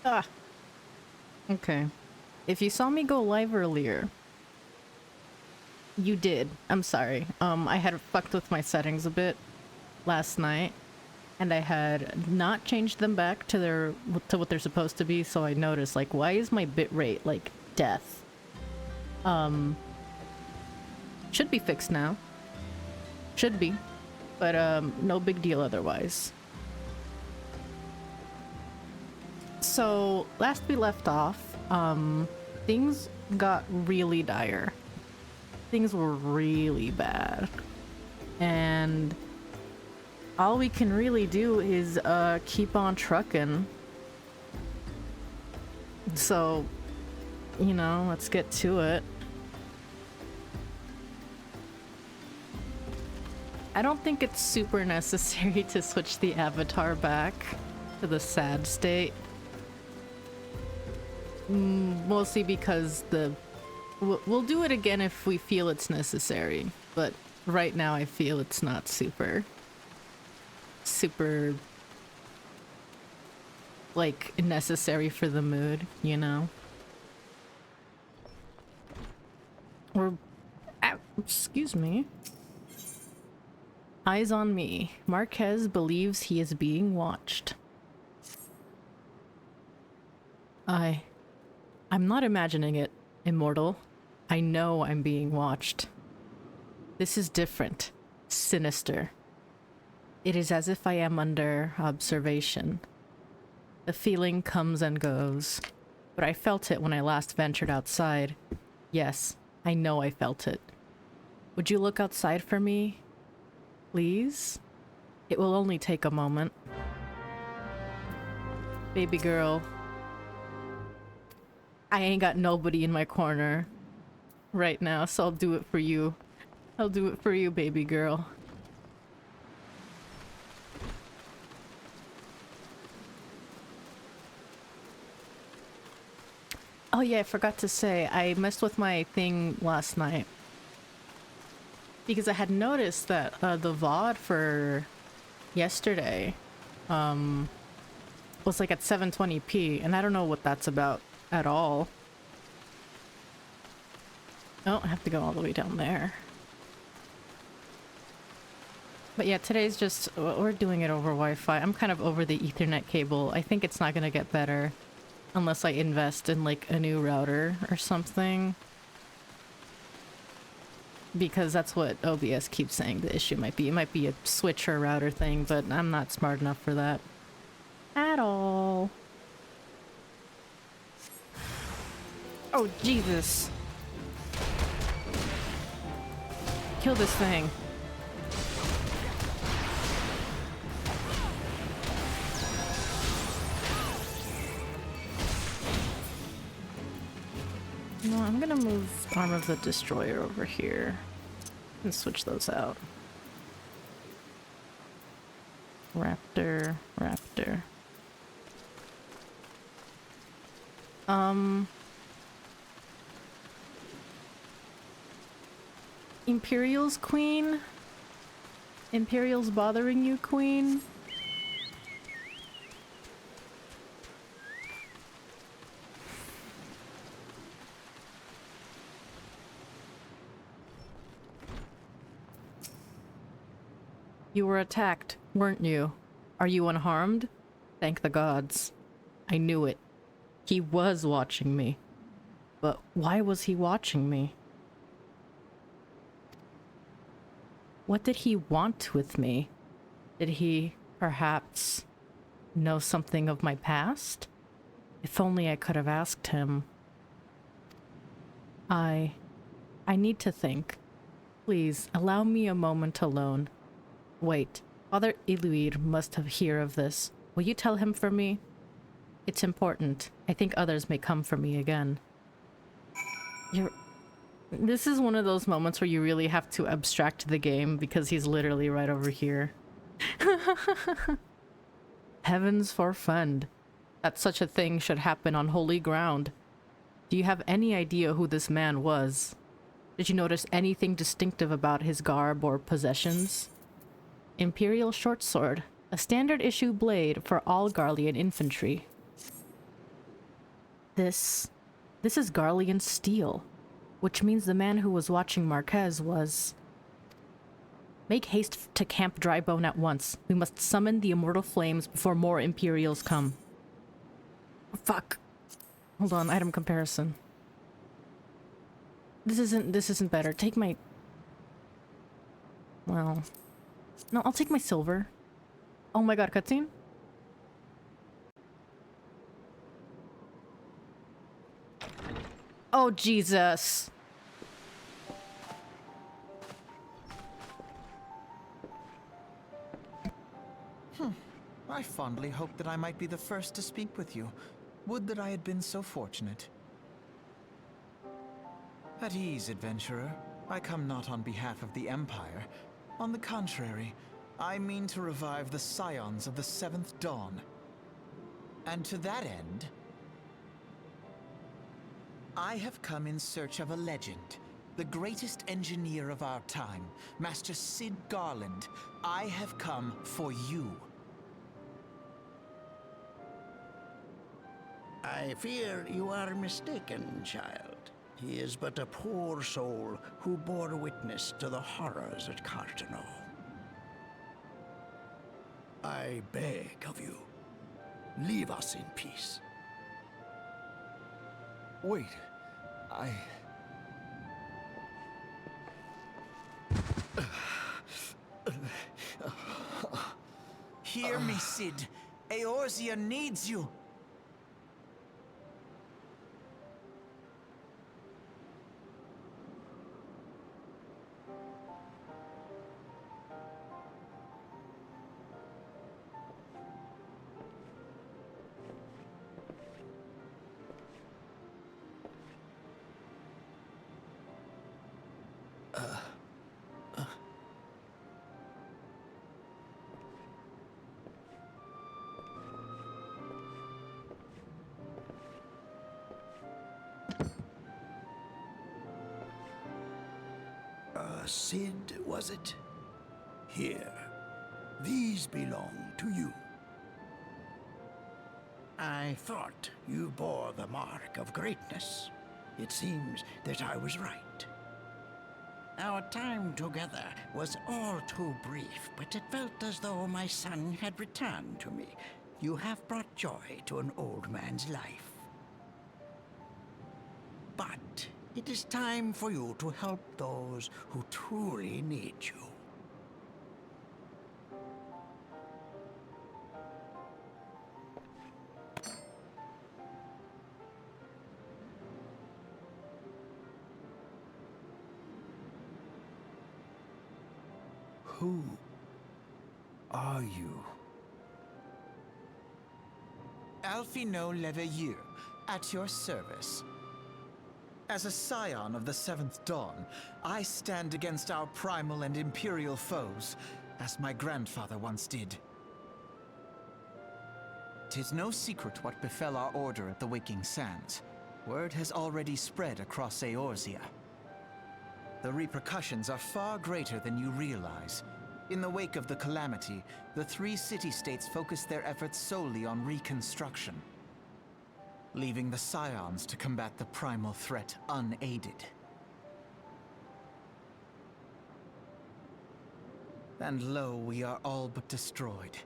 Ah, okay. If you saw me go live earlier, you did. I'm sorry. I had fucked with my settings a bit last night, and I had not changed them back to what they're supposed to be, so I noticed, like, why is my bitrate like death? Should be fixed now. Should be. But no big deal otherwise. So last we left off, things got really dire. Things were really bad. And all we can really do is keep on trucking. So, you know, let's get to it. I don't think it's super necessary to switch the avatar back to the sad state. Mostly because we'll do it again if we feel it's necessary, but right now I feel it's not super like necessary for the mood, you know? Or excuse me. Eyes on me. Marquez believes he is being watched. I'm not imagining it, Immortal. I know I'm being watched. This is different. Sinister. It is as if I am under observation. The feeling comes and goes, but I felt it when I last ventured outside. Yes, I know I felt it. Would you look outside for me? Please? It will only take a moment. Baby girl. I ain't got nobody in my corner right now, so I'll do it for you. I'll do it for you, baby girl. Oh yeah, I forgot to say, I messed with my thing last night. Because I had noticed that the VOD for yesterday was like at 720p, and I don't know what that's about at all. Oh, I have to go all the way down there. But yeah, today's just, we're doing it over Wi-Fi. I'm kind of over the Ethernet cable. I think it's not gonna get better unless I invest in like a new router or something. Because that's what OBS keeps saying the issue might be. It might be a switch or router thing, but I'm not smart enough for that. At all. Oh, Jesus. Kill this thing. No, I'm gonna move Arm of the Destroyer over here and switch those out. Raptor, Raptor. Imperial's queen? Imperial's bothering you, queen? You were attacked, weren't you? Are you unharmed? Thank the gods. I knew it. He was watching me. But why was he watching me? What did he want with me? Did he, perhaps, know something of my past? If only I could have asked him. I need to think. Please, allow me a moment alone. Wait, Father Iluir must have heard of this. Will you tell him for me? It's important. I think others may come for me again. This is one of those moments where you really have to abstract the game because he's literally right over here. Heavens forfend. That such a thing should happen on holy ground. Do you have any idea who this man was? Did you notice anything distinctive about his garb or possessions? Imperial short sword, a standard issue blade for all Garlean infantry. This is Garlean steel, which means the man who was watching Marquez was... Make haste to Camp Drybone at once. We must summon the immortal flames before more Imperials come. Fuck. Hold on, item comparison. This isn't better. Take my... Well... No, I'll take my silver. Oh my god, cutscene? Oh, Jesus. I fondly hoped that I might be the first to speak with you. Would that I had been so fortunate. At ease, adventurer. I come not on behalf of the Empire. On the contrary, I mean to revive the scions of the Seventh Dawn. And to that end, I have come in search of a legend. The greatest engineer of our time, Master Cid Garland. I have come for you. I fear you are mistaken, child. He is but a poor soul who bore witness to the horrors at Cartano. I beg of you, leave us in peace. Wait, Hear me, Cid. Eorzea needs you. Cid, was it? Here. These belong to you. I thought you bore the mark of greatness. It seems that I was right. Our time together was all too brief, but it felt as though my son had returned to me. You have brought joy to an old man's life. But it is time for you to help those who truly need you. Who are you? Alphino Leveilleur, at your service. As a scion of the Seventh Dawn, I stand against our primal and imperial foes, as my grandfather once did. 'Tis no secret what befell our order at the Waking Sands. Word has already spread across Eorzea. The repercussions are far greater than you realize. In the wake of the calamity, the three city-states focused their efforts solely on reconstruction, leaving the scions to combat the primal threat unaided. And lo, we are all but destroyed.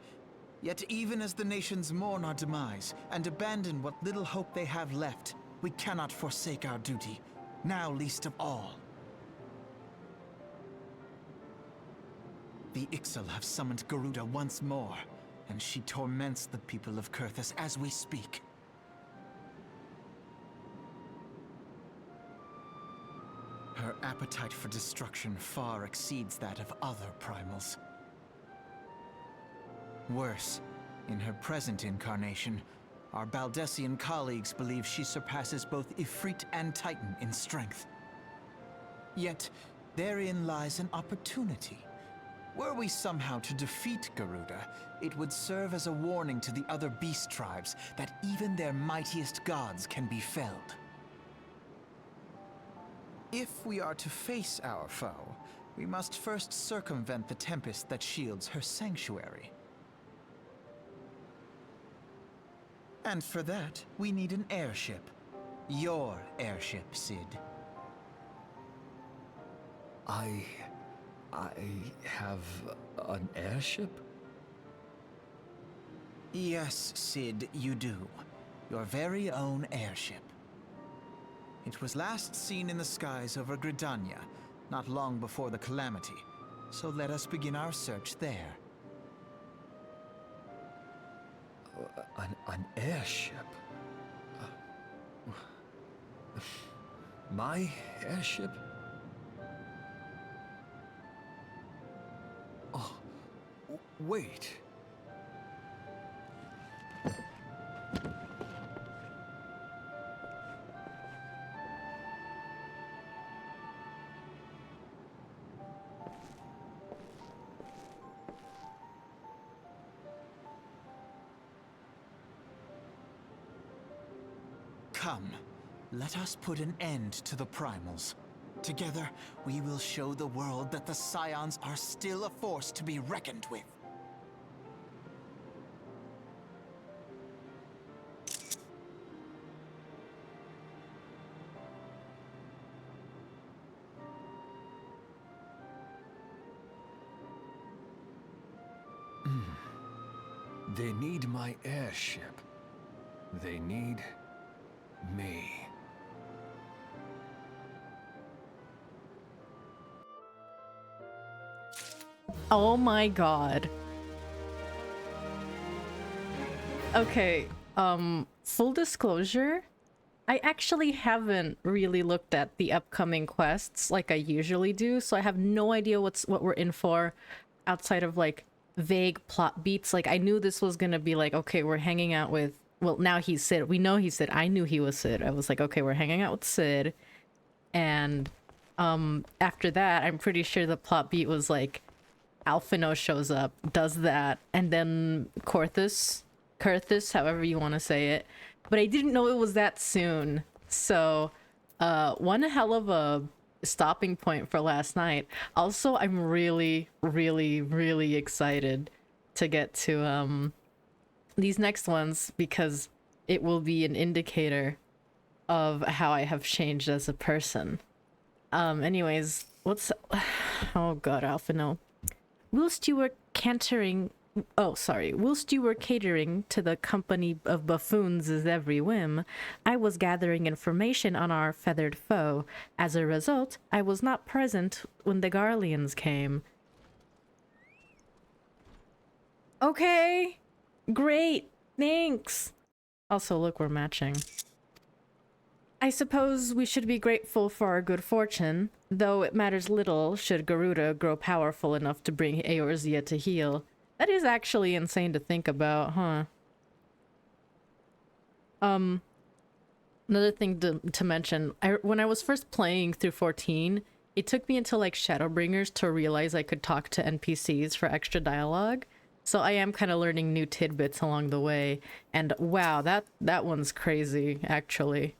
Yet even as the nations mourn our demise and abandon what little hope they have left, we cannot forsake our duty, now least of all. The Ixal have summoned Garuda once more, and she torments the people of Kurthus as we speak. Her appetite for destruction far exceeds that of other primals. Worse, in her present incarnation, our Baldessian colleagues believe she surpasses both Ifrit and Titan in strength. Yet, therein lies an opportunity. Were we somehow to defeat Garuda, it would serve as a warning to the other beast tribes that even their mightiest gods can be felled. If we are to face our foe, we must first circumvent the tempest that shields her sanctuary. And for that, we need an airship, Your airship, Sid. I have an airship? Yes, Sid, you do. Your very own airship. It was last seen in the skies over Gridania, not long before the calamity. So let us begin our search there. An airship? My airship? Oh, wait. Come, let us put an end to the primals. Together, we will show the world that the Scions are still a force to be reckoned with. They need my airship. They need me. Oh my god. Okay, full disclosure, I actually haven't really looked at the upcoming quests like I usually do, so I have no idea what we're in for outside of like vague plot beats. Like I knew this was gonna be like, okay, we're hanging out with, well, now he's Sid. We know he's Sid. I knew he was Sid. I was like, okay, we're hanging out with Sid. And after that, I'm pretty sure the plot beat was like Alphino shows up, does that, and then Kurthus, however you want to say it. But I didn't know it was that soon. So, one hell of a stopping point for last night. Also, I'm really, really, really excited to get to these next ones because it will be an indicator of how I have changed as a person. Anyways, what's... Oh god, Alphino. Whilst you were catering to the company of buffoons' every whim, I was gathering information on our feathered foe. As a result, I was not present when the Garleans came. Okay, great, thanks. Also, look, we're matching. I suppose we should be grateful for our good fortune, though it matters little should Garuda grow powerful enough to bring Eorzea to heel. That is actually insane to think about, huh? Another thing to mention, when I was first playing through 14, it took me until like Shadowbringers to realize I could talk to NPCs for extra dialogue. So I am kind of learning new tidbits along the way, and wow, that one's crazy, actually.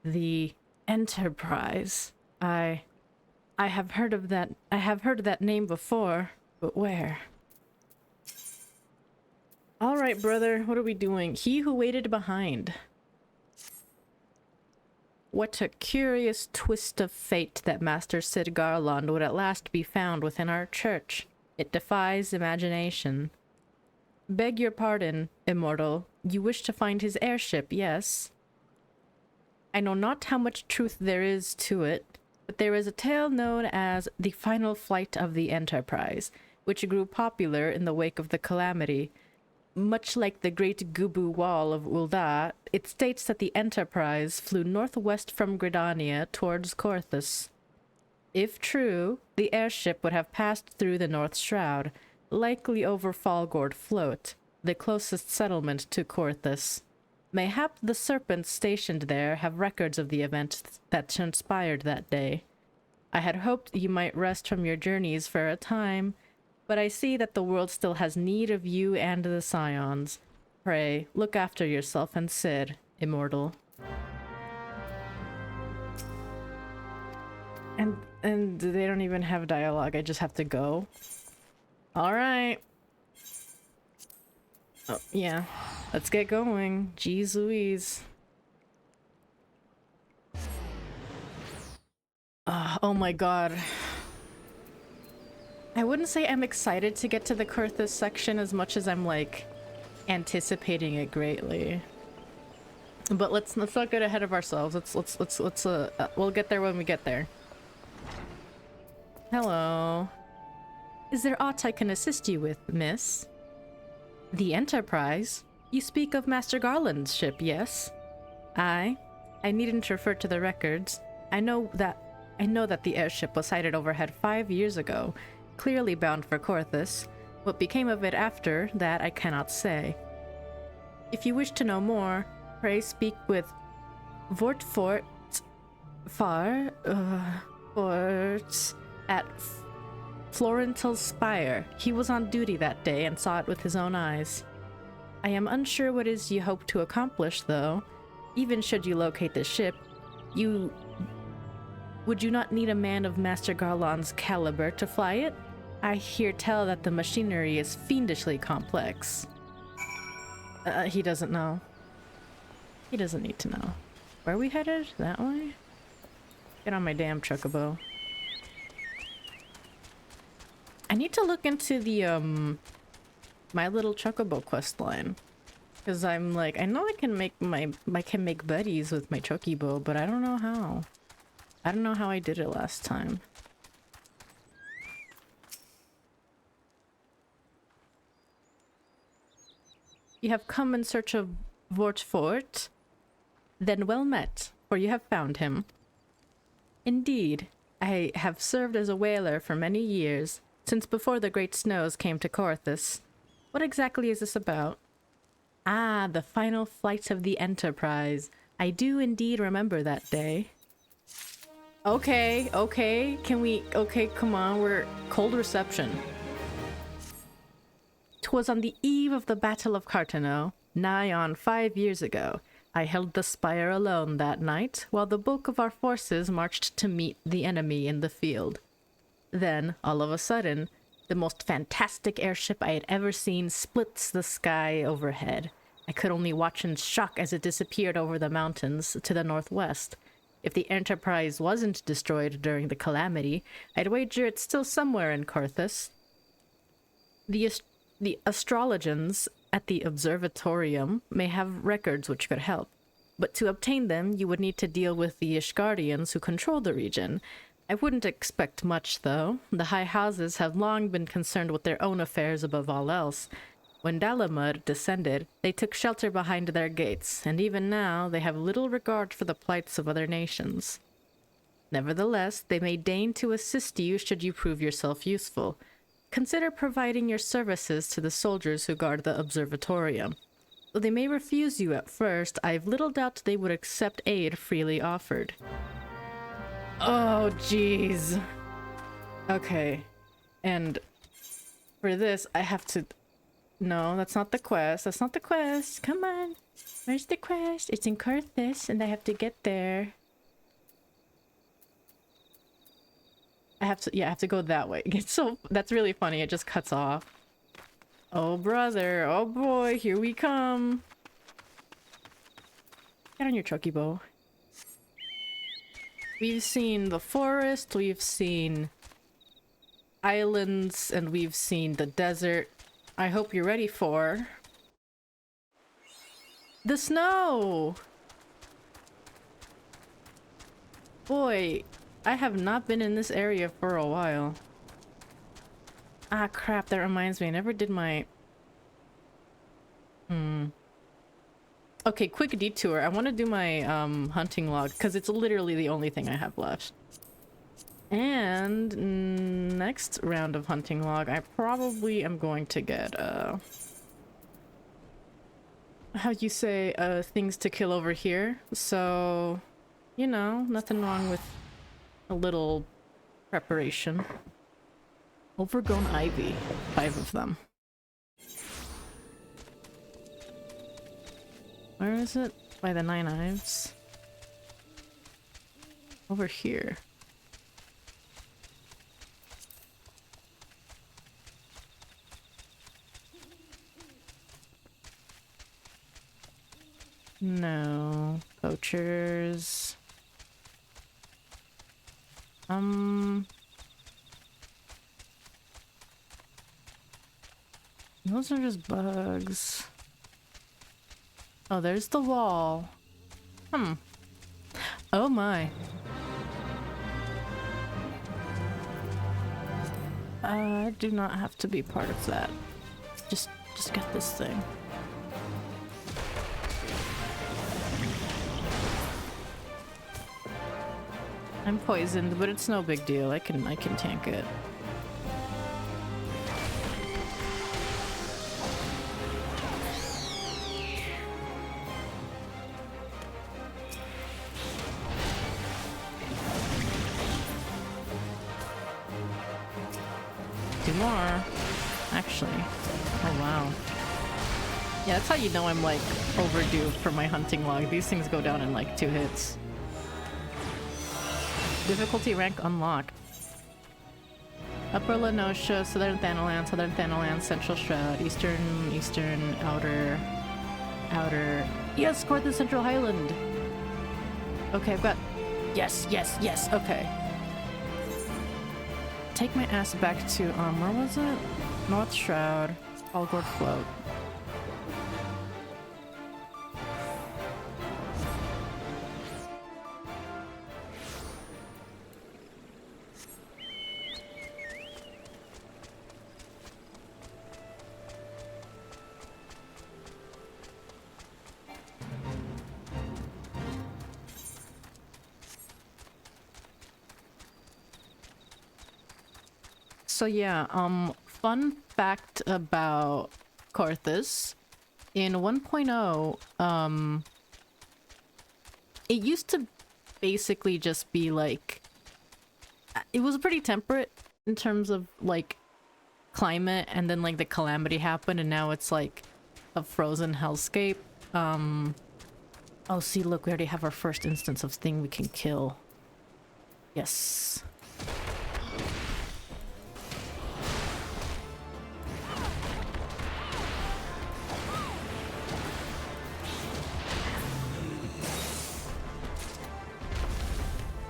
The Enterprise. I have heard of that. I have heard that name before, but where? All right, brother, what are we doing? He who waited behind. What a curious twist of fate that Master Sid Garland would at last be found within our church. It defies imagination. Beg your pardon, Immortal. You wish to find his airship, yes? I know not how much truth there is to it, but there is a tale known as the final flight of the Enterprise, which grew popular in the wake of the calamity. Much like the Great Gubu Wall of Ul'dah, it states that the Enterprise flew northwest from Gridania towards Kurthus. If true, the airship would have passed through the North Shroud, likely over Falgord Float, the closest settlement to Kurthus. Mayhap the serpents stationed there have records of the events that transpired that day. I had hoped you might rest from your journeys for a time, but I see that the world still has need of you and the Scions. Pray, look after yourself and Sid, Immortal. And they don't even have dialogue, I just have to go? Alright. Oh, yeah. Let's get going. Jeez Louise. Oh my god. I wouldn't say I'm excited to get to the Kurthus section as much as I'm like anticipating it greatly. But let's not get ahead of ourselves. Let's we'll get there when we get there. Hello. Is there aught I can assist you with, miss? The Enterprise? You speak of Master Garland's ship, yes? Aye. I needn't refer to the records. I know that the airship was sighted overhead 5 years ago, clearly bound for Kurthus. What became of it after that I cannot say. If you wish to know more, pray speak with Vortfort at Florental's Spire. He was on duty that day and saw it with his own eyes. I am unsure what is you hope to accomplish, though. Even should you locate the ship, would you not need a man of Master Garland's caliber to fly it? I hear tell that the machinery is fiendishly complex. He doesn't know. He doesn't need to know. Where are we headed? That way? Get on my damn chocobo. I need to look into the, My Little Chocobo quest line. Because I'm like, I know I can make buddies with my chocobo, but I don't know how. I don't know how I did it last time. You have come in search of Vortfort? Then well met, for you have found him. Indeed, I have served as a whaler for many years, since before the great snows came to Kurthus. What exactly is this about? Ah, the final flight of the Enterprise. I do indeed remember that day. Okay, okay, come on, we're cold reception. 'Twas on the eve of the Battle of Carteneau, nigh on 5 years ago. I held the spire alone that night, while the bulk of our forces marched to meet the enemy in the field. Then, all of a sudden, the most fantastic airship I had ever seen splits the sky overhead. I could only watch in shock as it disappeared over the mountains to the northwest. If the Enterprise wasn't destroyed during the calamity, I'd wager it's still somewhere in Kurthus. The astrologians at the observatorium may have records which could help, but to obtain them you would need to deal with the Ishgardians who control the region. I wouldn't expect much, though. The high houses have long been concerned with their own affairs above all else. When Dalamud descended, they took shelter behind their gates, and even now they have little regard for the plights of other nations. Nevertheless, they may deign to assist you should you prove yourself useful. Consider providing your services to the soldiers who guard the observatorium. Though they may refuse you at first, I've little doubt they would accept aid freely offered. Oh, jeez. Okay. And for this, I have to... No, that's not the quest. That's not the quest. Come on. Where's the quest? It's in Kurthus, and I have to get there. I have to go that way. That's really funny. It just cuts off. Oh, brother. Oh, boy. Here we come. Get on your chocobo. We've seen the forest, we've seen islands, and we've seen the desert. I hope you're ready for the snow! Boy, I have not been in this area for a while. Ah, crap, that reminds me, I never did my... Okay, quick detour. I want to do my hunting log, because it's literally the only thing I have left. And next round of hunting log, I probably am going to get, how you say, things to kill over here. So, you know, nothing wrong with a little preparation. Overgrown ivy. 5 of them. Where is it? By the 9 Ives? Over here. No. Poachers. Those are just bugs. Oh, there's the wall. Oh my. I do not have to be part of that. Just get this thing. I'm poisoned, but it's no big deal. I can tank it. Two more. Actually. Oh wow. Yeah, that's how you know I'm like overdue for my hunting log. These things go down in like 2 hits. Difficulty rank unlocked. Upper Lenosha, Southern Thanalan, Central Shroud, Eastern, Outer. Yes, scored the Central Highland. Okay, I've got. Yes. Okay. Take my ass back to where was it? North Shroud, Algord Float. So yeah, fun fact about Karthus. In 1.0, it used to basically just be like... It was pretty temperate in terms of like climate, and then like the calamity happened and now it's like a frozen hellscape. Oh see, look, we already have our first instance of thing we can kill. Yes.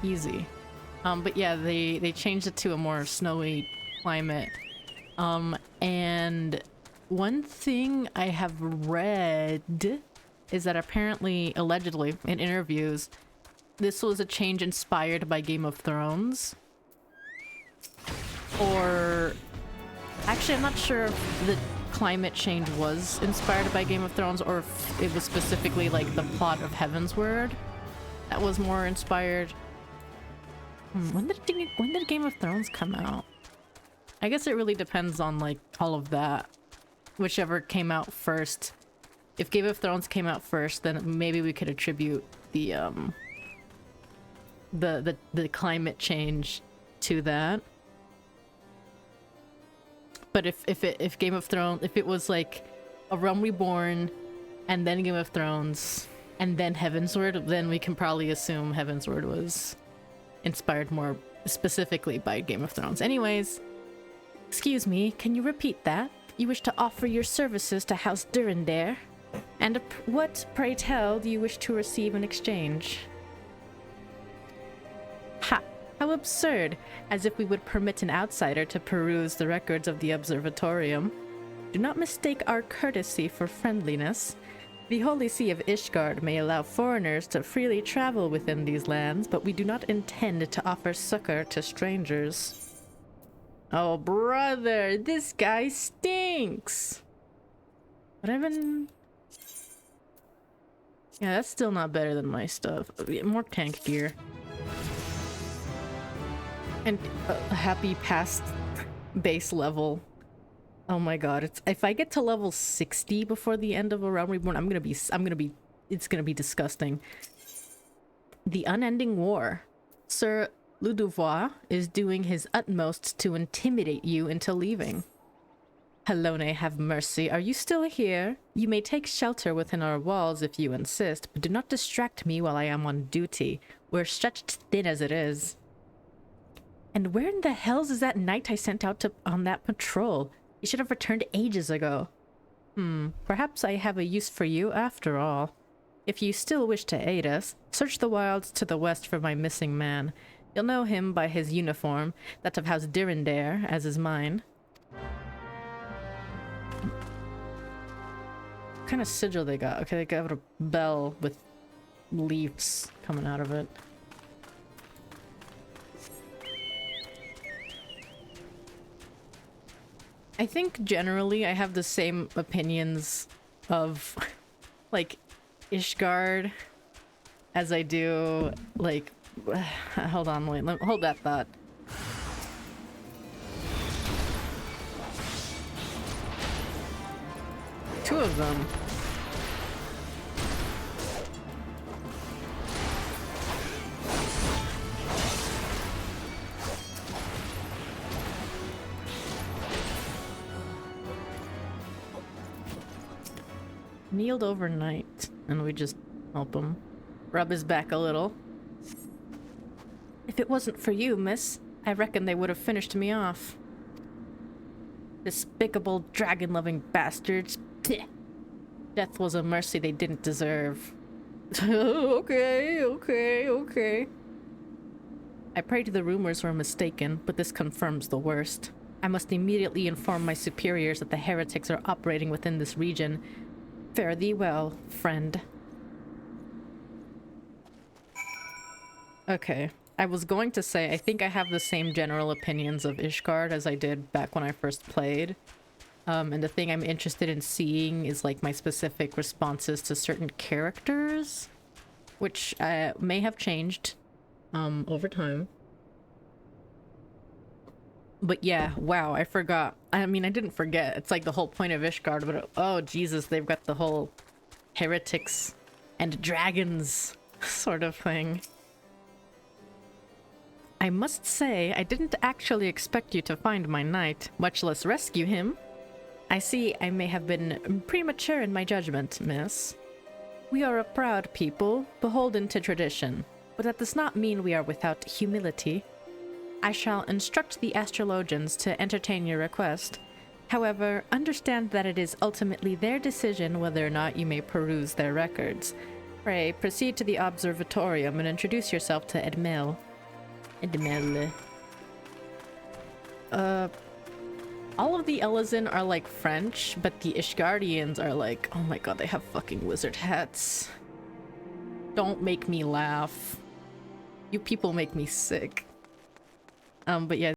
Easy. But yeah, they changed it to a more snowy climate. And one thing I have read is that apparently, allegedly, in interviews, this was a change inspired by Game of Thrones. Or... Actually, I'm not sure if the climate change was inspired by Game of Thrones or if it was specifically like the plot of Heavensward that was more inspired. When did Game of Thrones come out? I guess it really depends on like all of that. Whichever came out first. If Game of Thrones came out first, then maybe we could attribute the climate change to that. But if Game of Thrones, if it was like a Realm Reborn and then Game of Thrones and then Heavensward, then we can probably assume Heavensward was inspired more specifically by Game of Thrones. Anyways, excuse me, can you repeat that? You wish to offer your services to House Durandare? And what, pray tell, do you wish to receive in exchange? Ha! How absurd! As if we would permit an outsider to peruse the records of the observatorium. Do not mistake our courtesy for friendliness. The Holy See of Ishgard may allow foreigners to freely travel within these lands, but we do not intend to offer succor to strangers. Oh, brother, this guy stinks! But I've been... Yeah, that's still not better than my stuff. More tank gear. And a happy past base level. Oh my god, if I get to level 60 before the end of a Realm Reborn, it's gonna be disgusting. The Unending War. Sir Ludovois is doing his utmost to intimidate you into leaving. Helone, have mercy. Are you still here? You may take shelter within our walls if you insist, but do not distract me while I am on duty. We're stretched thin as it is. And where in the hells is that knight I sent out on that patrol? He should have returned ages ago. Perhaps I have a use for you after all. If you still wish to aid us, search the wilds to the west for my missing man. You'll know him by his uniform, that of House Direndare, as is mine. What kind of sigil they got? Okay, they got a bell with leaves coming out of it. I think generally I have the same opinions of like Ishgard as I do like hold on, wait, hold that thought. Two of them. Kneeled overnight, and we just help him. Rub his back a little. If it wasn't for you, miss, I reckon they would have finished me off. Despicable, dragon-loving bastards. Pfft. Death was a mercy they didn't deserve. Okay. I pray the rumors were mistaken, but this confirms the worst. I must immediately inform my superiors that the heretics are operating within this region. Fare thee well, friend. Okay. I was going to say, I think I have the same general opinions of Ishgard as I did back when I first played. And the thing I'm interested in seeing is like my specific responses to certain characters, which may have changed over time. But yeah, wow, I forgot. I mean, I didn't forget. It's like the whole point of Ishgard, but oh Jesus, they've got the whole heretics and dragons sort of thing. I must say, I didn't actually expect you to find my knight, much less rescue him. I see I may have been premature in my judgment, miss. We are a proud people, beholden to tradition, but that does not mean we are without humility. I shall instruct the astrologians to entertain your request. However, understand that it is ultimately their decision whether or not you may peruse their records. Pray, proceed to the observatorium and introduce yourself to Edmel. Edmel. All of the Elazin are like French, but the Ishgardians are like, oh my god, they have fucking wizard hats. Don't make me laugh. You people make me sick. But yeah.